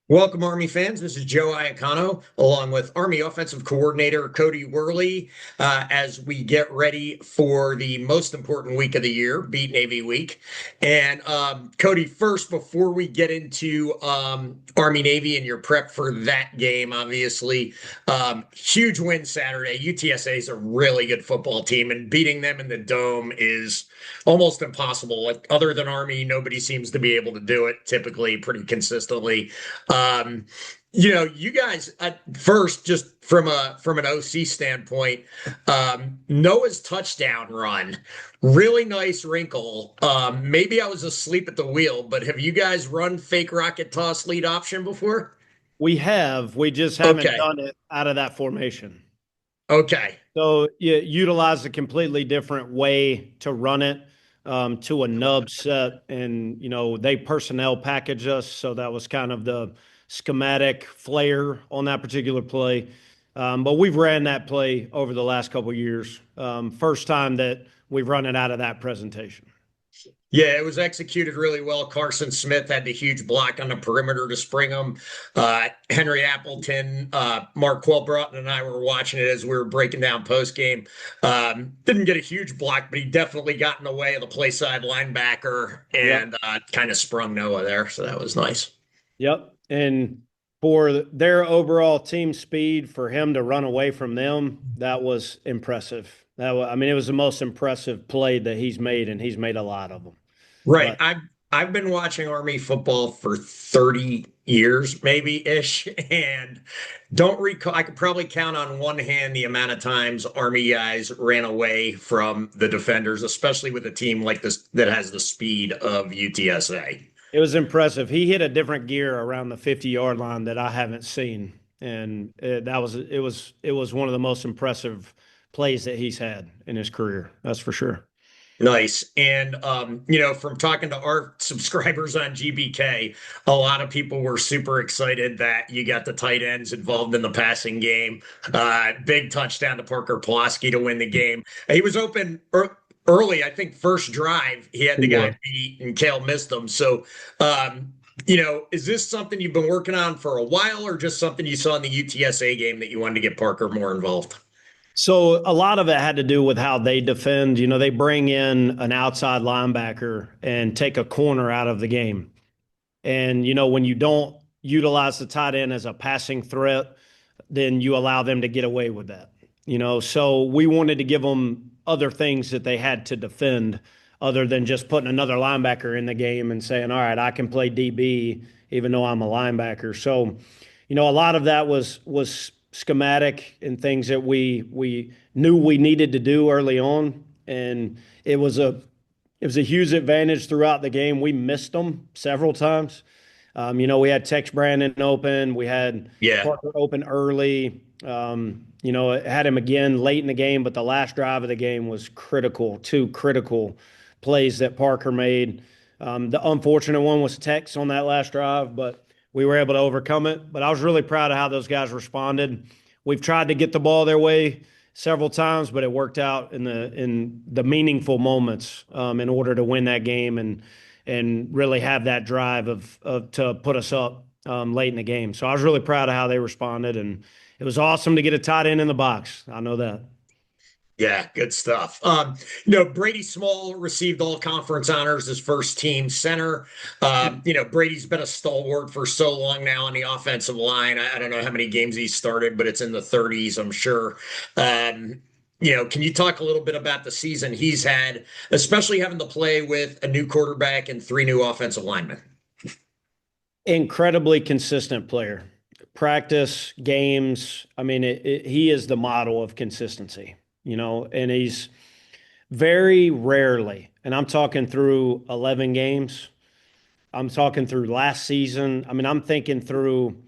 Welcome, Army fans. This is Joe Iacano, along with Army Offensive Coordinator Cody Worley, as we get ready for the most important week of the year, Beat Navy Week. And Cody, first, before we get into Army Navy and your prep for that game, obviously, huge win Saturday. UTSA is a really good football team, and beating them in the Dome is almost impossible. Like, other than Army, nobody seems to be able to do it typically pretty consistently. Um, you guys first, just from an OC standpoint, Noah's touchdown run, really nice wrinkle. Maybe I was asleep at the wheel, but have you guys run fake rocket toss lead option before? We just haven't Okay, done it out of that formation. okay, So you utilize a completely different way to run it to a nub set. And, they personnel package us. So that was kind of the schematic flair on that particular play. But we've ran that play over the last couple of years. First time that we've run it out of that presentation. yeah, it was executed really well. Carson Smith had the huge block on the perimeter to spring them. Henry Appleton, Mark Broughton, and I were watching it as we were breaking down post game. Didn't get a huge block, but he definitely got in the way of the play side linebacker Yep. and kind of sprung Noah there. So that was nice. Yep. And for their overall team speed, for him to run away from them, that was impressive. I mean, it was the most impressive play that he's made, and he's made a lot of them. Right. But I've been watching Army football for 30 years, maybe ish, and don't recall. I could probably count on one hand the amount of times Army guys ran away from the defenders, especially with a team like this that has the speed of UTSA. it was impressive. He hit a different gear around the 50-yard line that I haven't seen, and it was one of the most impressive plays that he's had in his career. That's for sure. Nice. And from talking to our subscribers on GBK, a lot of people were super excited that you got the tight ends involved in the passing game. Big touchdown to Parker Pulaski to win the game. He was open early, I think first drive, he had He the guy was. beat and Kale missed him. So is this something you've been working on for a while or just something you saw in the UTSA game that you wanted to get Parker more involved? So a lot of it had to do with how they defend. They bring in an outside linebacker and take a corner out of the game. And, when you don't utilize the tight end as a passing threat, then you allow them to get away with that. So we wanted to give them other things that they had to defend other than just putting another linebacker in the game and saying, all right, I can play DB even though I'm a linebacker. So, a lot of that was schematic and things that we knew we needed to do early on. And it was a huge advantage throughout the game. We missed them several times. We had Tex Brandon open. We had Yeah. Parker open early. It had him again late in the game, but the last drive of the game was critical. Two critical plays that Parker made. The unfortunate one was Tex on that last drive, but we were able to overcome it. But I was really proud of how those guys responded. We've tried to get the ball their way several times, but it worked out in the meaningful moments in order to win that game and really have that drive of to put us up late in the game. So I was really proud of how they responded, and it was awesome to get a tight end in the box. I know that. Yeah, good stuff. Brady Small received all conference honors as first team center. Brady's been a stalwart for so long now on the offensive line. I don't know how many games he started, but it's in the 30s, I'm sure. Can you talk a little bit about the season he's had, especially having to play with a new quarterback and three new offensive linemen? Incredibly consistent player. Practice, games. I mean, he is the model of consistency, and he's very rarely, and I'm talking through 11 games. I'm talking through last season. I mean, I'm thinking through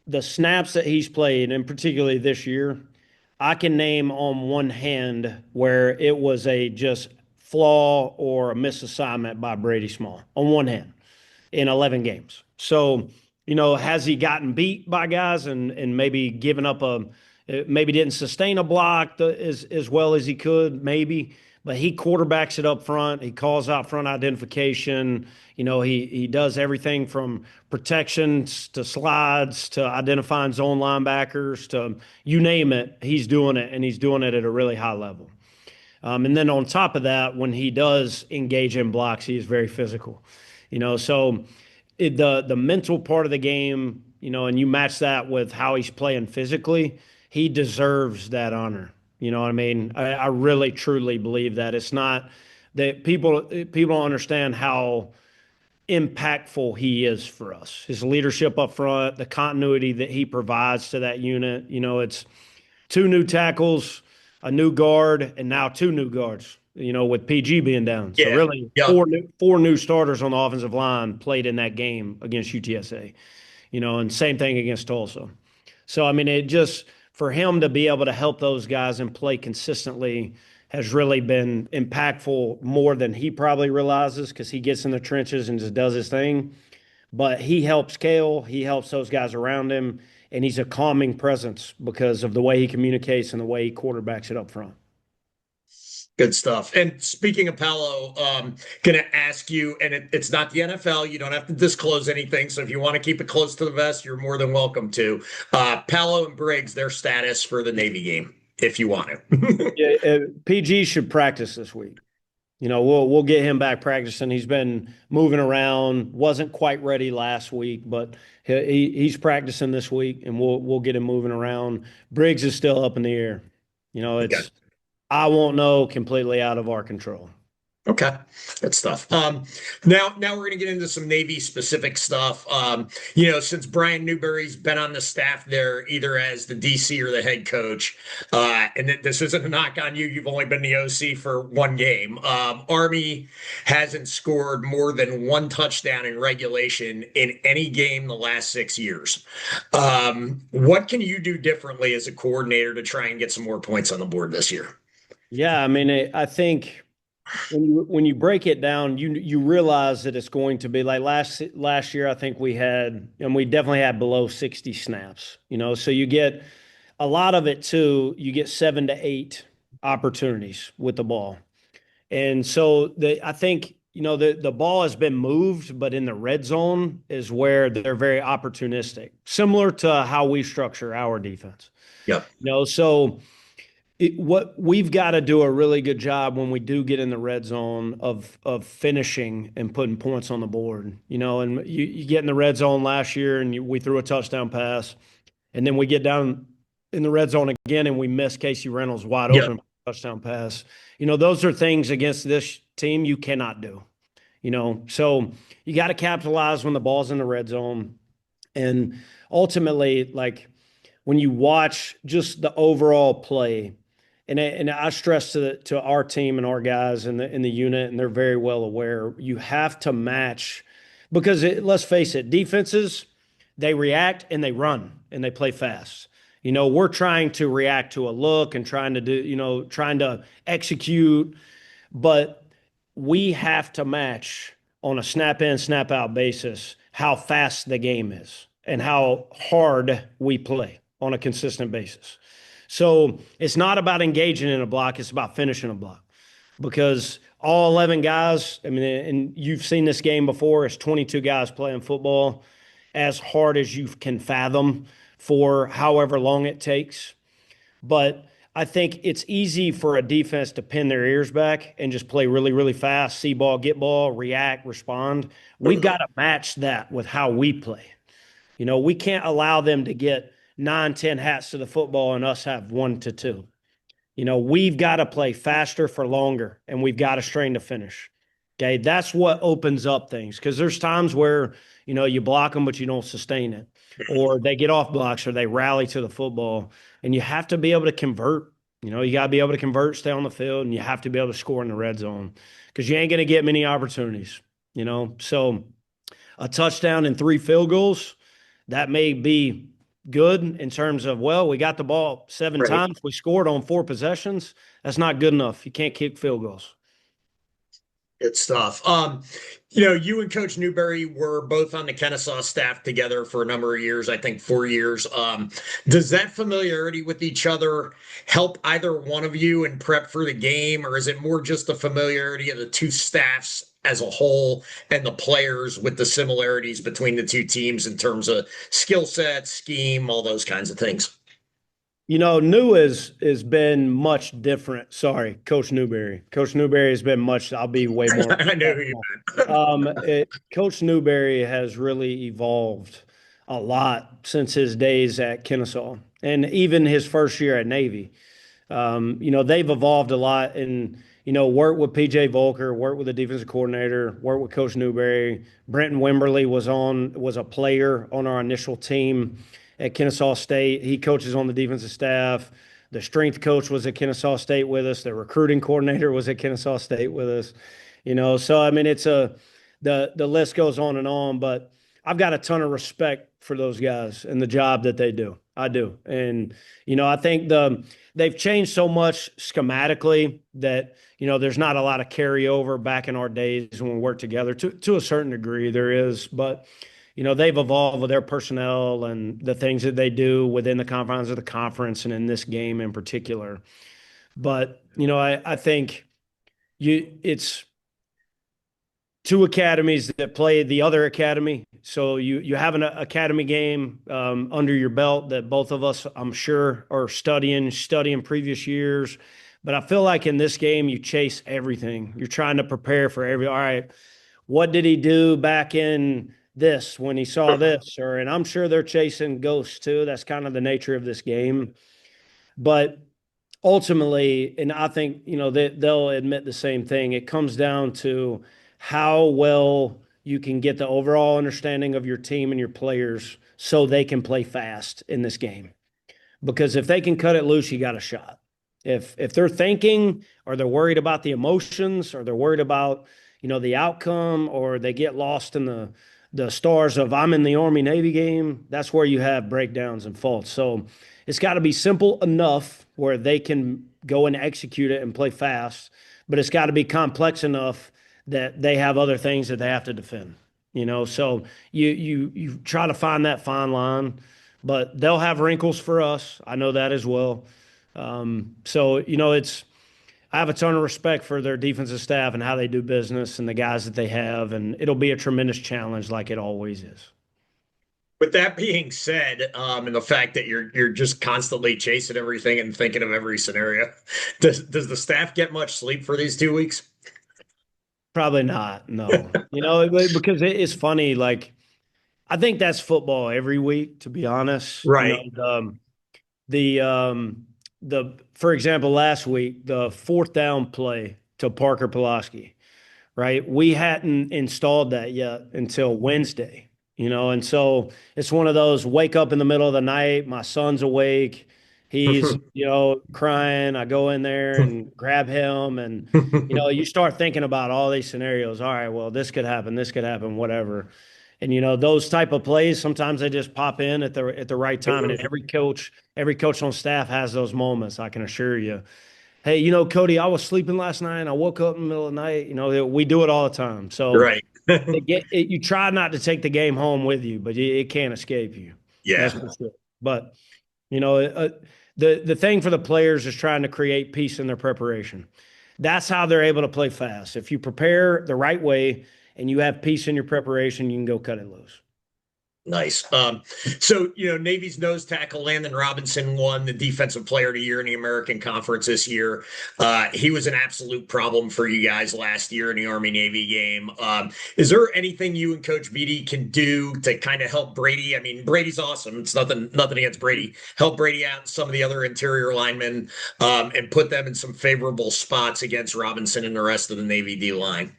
the snaps that he's played, and particularly this year. I can name on one hand where it was a just flaw or a misassignment by Brady Small on one hand in 11 games. So, has he gotten beat by guys and maybe given up maybe didn't sustain a block as well as he could, maybe. but he quarterbacks it up front. He calls out front identification. He does everything from protections to slides to identifying zone linebackers to you name it. He's doing it, and he's doing it at a really high level. And then on top of that, when he does engage in blocks, he is very physical. So the mental part of the game, and you match that with how he's playing physically, he deserves that honor. You know what I mean? I really truly believe that it's not that people don't understand how impactful he is for us. His leadership up front, the continuity that he provides to that unit. It's two new tackles, a new guard, and now two new guards. With PG being down, so Yeah. really Yeah. four new starters on the offensive line played in that game against UTSA. And same thing against Tulsa. So I mean, it just for him to be able to help those guys and play consistently has really been impactful more than he probably realizes because he gets in the trenches and just does his thing. But he helps Kale, he helps those guys around him, and he's a calming presence because of the way he communicates and the way he quarterbacks it up front. Good stuff. And speaking of Palo, going to ask you, and it's not the NFL. You don't have to disclose anything. So if you want to keep it close to the vest, you're more than welcome to. Palo and Briggs, their status for the Navy game, if you want to. Yeah, PG should practice this week. We'll get him back practicing. He's been moving around, wasn't quite ready last week, but he's practicing this week, and we'll get him moving around. Briggs is still up in the air. Okay. It's I won't know, completely out of our control. Okay, good stuff. Now we're gonna get into some Navy specific stuff. Since Brian Newberry's been on the staff there, either as the DC or the head coach, and this isn't a knock on you. You've only been the OC for one game. Army hasn't scored more than one touchdown in regulation in any game the last 6 years. What can you do differently as a coordinator to try and get some more points on the board this year? Yeah, I mean, I think when you break it down, you realize that it's going to be like last year. I think we definitely had below 60 snaps. So you get a lot of it too. You get 7 to 8 opportunities with the ball, and so I think the ball has been moved, but in the red zone is where they're very opportunistic, similar to how we structure our defense. Yep. So what we've got to do a really good job when we do get in the red zone of finishing and putting points on the board. And you get in the red zone last year and we threw a touchdown pass, and then we get down in the red zone again and we miss Casey Reynolds wide Yep. open touchdown pass. Those are things against this team you cannot do. So you got to capitalize when the ball's in the red zone, and ultimately, like when you watch just the overall play. And I stress to our team and our guys in the unit, and they're very well aware. You have to match because let's face it, defenses they react and they run and they play fast. We're trying to react to a look and trying to execute, but we have to match on a snap in, snap out basis how fast the game is and how hard we play on a consistent basis. So it's not about engaging in a block, it's about finishing a block. Because all 11 guys, I mean, and you've seen this game before, it's 22 guys playing football as hard as you can fathom for however long it takes. But I think it's easy for a defense to pin their ears back and just play really, really fast, see ball, get ball, react, respond. We've got to match that with how we play. We can't allow them to get 9, 10 hats to the football and us have 1 to 2. We've got to play faster for longer and we've got to strain to finish. Okay. That's what opens up things because there's times where, you block them, but you don't sustain it, or they get off blocks or they rally to the football, and you have to be able to convert. You got to be able to convert, stay on the field, and you have to be able to score in the red zone because you ain't going to get many opportunities, So a touchdown and 3 field goals, that may be good in terms of, well, we got the ball 7 Right. times. We scored on 4 possessions. That's not good enough. You can't kick field goals. Good stuff. You and Coach Newberry were both on the Kennesaw staff together for a number of years, I think 4 years. Does that familiarity with each other help either one of you in prep for the game, or is it more just the familiarity of the two staffs as a whole and the players with the similarities between the two teams in terms of skill set, scheme, all those kinds of things? New has been much different. Sorry, Coach Newberry. Coach Newberry has been much. I'll be way more I know who you respectful. meant. Coach Newberry has really evolved a lot since his days at Kennesaw and even his first year at Navy. They've evolved a lot and, worked with PJ Volker, worked with the defensive coordinator, worked with Coach Newberry. Brenton Wimberly was a player on our initial team at Kennesaw State. He coaches on the defensive staff. The strength coach was at Kennesaw State with us. The recruiting coordinator was at Kennesaw State with us. So I mean, the list goes on and on, but I've got a ton of respect for those guys and the job that they do. I do. And, I think they've changed so much schematically that, there's not a lot of carryover back in our days when we worked together. To a certain degree, there is, but they've evolved with their personnel and the things that they do within the confines of the conference and in this game in particular. But, I think it's two academies that play the other academy. So you have an academy game under your belt that both of us, I'm sure, are studying previous years. But I feel like in this game, you chase everything. You're trying to prepare for all right, what did he do back in this when he saw this? And I'm sure they're chasing ghosts too. That's kind of the nature of this game. But ultimately, and I think, they'll admit the same thing. It comes down to how well you can get the overall understanding of your team and your players so they can play fast in this game. Because if they can cut it loose, you got a shot. If they're thinking or they're worried about the emotions or they're worried about, the outcome, or they get lost in the stars of I'm in the Army Navy game, that's where you have breakdowns and faults. So it's got to be simple enough where they can go and execute it and play fast, but it's got to be complex enough that they have other things that they have to defend. So you try to find that fine line, but they'll have wrinkles for us. I know that as well. I have a ton of respect for their defensive staff and how they do business and the guys that they have, and it'll be a tremendous challenge like it always is. With that being said, and the fact that you're just constantly chasing everything and thinking of every scenario, does the staff get much sleep for these 2 weeks? Probably not. No, because it's funny. Like, I think that's football every week, to be honest. Right. For example, last week, the fourth down play to Parker Pulaski, right? We hadn't installed that yet until Wednesday, and so it's one of those wake up in the middle of the night, my son's awake, he's, crying. I go in there and grab him, and, you start thinking about all these scenarios. All right, well, this could happen, whatever. And those type of plays, sometimes they just pop in at the right time. And every coach on staff has those moments, I can assure you. Hey, Cody, I was sleeping last night and I woke up in the middle of the night. We do it all the time. So Right. you try not to take the game home with you, but it can't escape you. That's Yeah. for sure. But the thing for the players is trying to create peace in their preparation. That's how they're able to play fast. If you prepare the right way and you have peace in your preparation, you can go cut it loose. Nice. Navy's nose tackle Landon Robinson won the Defensive Player of the Year in the American Conference this year. He was an absolute problem for you guys last year in the Army Navy game. Is there anything you and Coach Beatty can do to kind of help Brady? I mean, Brady's awesome. It's nothing against Brady. Help Brady out and some of the other interior linemen, and put them in some favorable spots against Robinson and the rest of the Navy D line.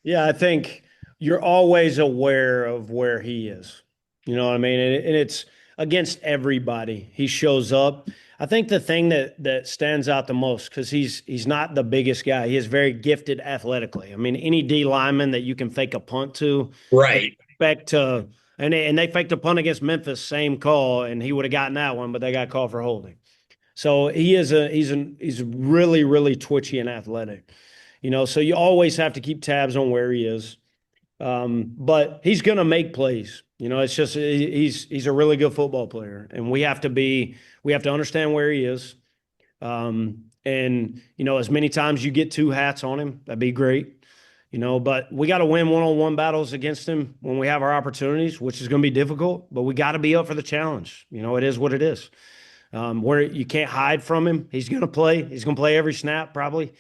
Yeah, I think you're always aware of where he is. You know what I mean? And it's against everybody. He shows up. I think the thing that stands out the most, because he's not the biggest guy. He is very gifted athletically. I mean, any D lineman that you can fake a punt to, Right. expect to, and they faked a punt against Memphis, same call, and he would have gotten that one, but they got called for holding. So he's really, really twitchy and athletic. So you always have to keep tabs on where he is. But he's going to make plays. It's just he's a really good football player, and we have to understand where he is. And as many times you get two hats on him, that'd be great. But we got to win one-on-one battles against him when we have our opportunities, which is going to be difficult, but we got to be up for the challenge. It is what it is. Where you can't hide from him. He's going to play. He's going to play every snap probably.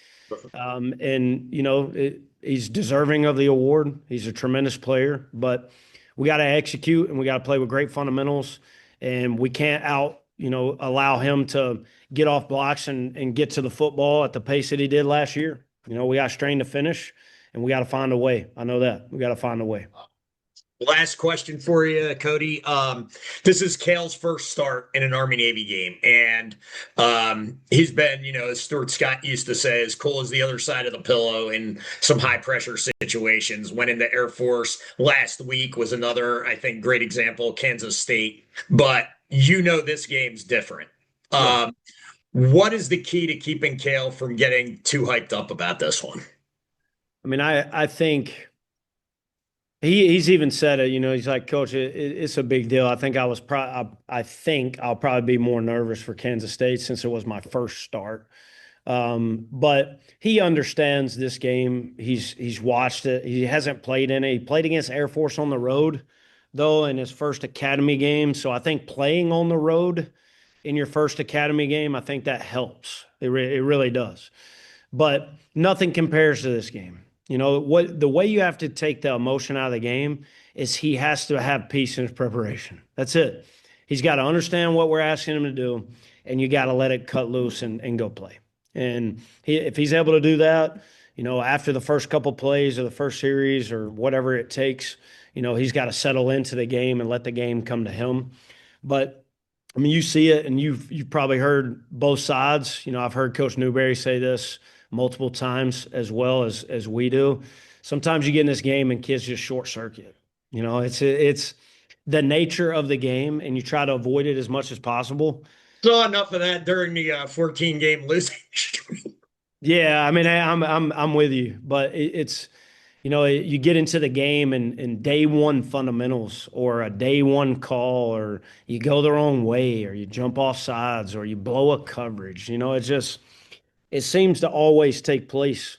And he's deserving of the award. He's a tremendous player, but we got to execute and we got to play with great fundamentals, and we can't allow him to get off blocks and get to the football at the pace that he did last year. We got strained to finish, and we got to find a way. I know that. We got to find a way. Last question for you, Cody. This is Kale's first start in an Army-Navy game, and he's been, as Stuart Scott used to say, as cool as the other side of the pillow in some high-pressure situations. Went into Air Force last week, was another, I think, great example, Kansas State. But this game's different. What is the key to keeping Kale from getting too hyped up about this one? I mean, I think he's even said it. He's like, Coach, it's a big deal. I think I'll probably be more nervous for Kansas State since it was my first start. But he understands this game. He's watched it. He hasn't played in it. He played against Air Force on the road, though, in his first academy game. So I think playing on the road in your first academy game, I think that helps. It really does. But nothing compares to this game. The way you have to take the emotion out of the game is he has to have peace in his preparation. That's it. He's got to understand what we're asking him to do, and you got to let it cut loose and go play. And if he's able to do that, after the first couple plays or the first series or whatever it takes, he's got to settle into the game and let the game come to him. But I mean, you see it, and you've probably heard both sides. I've heard Coach Newberry say this multiple times as well as we do. Sometimes you get in this game and kids just short circuit. It's the nature of the game, and you try to avoid it as much as possible. Saw enough of that during the 14-game losing streak. Yeah, I mean, I'm with you, but it's you get into the game and day one fundamentals or a day one call, or you go the wrong way, or you jump off sides, or you blow a coverage. It seems to always take place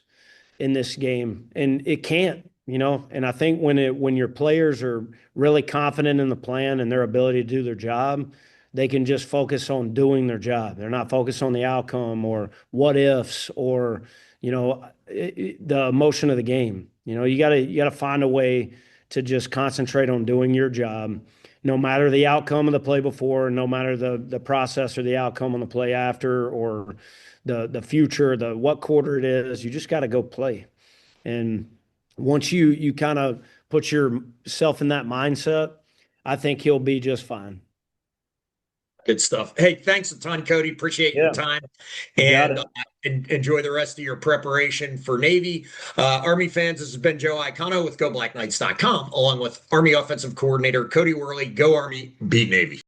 in this game, and it can't, and I think when your players are really confident in the plan and their ability to do their job, they can just focus on doing their job. They're not focused on the outcome or what ifs or, the emotion of the game. You gotta find a way to just concentrate on doing your job, no matter the outcome of the play before, no matter the process or the outcome on the play after, or the future, what quarter it is. You just got to go play. And once you kind of put yourself in that mindset, I think he'll be just fine. Good stuff. Hey, thanks a ton, Cody. Appreciate your time, and enjoy the rest of your preparation for Navy. Army fans, this has been Joe Iacono with GoBlackKnights.com, along with Army Offensive Coordinator Cody Worley. Go Army, beat Navy.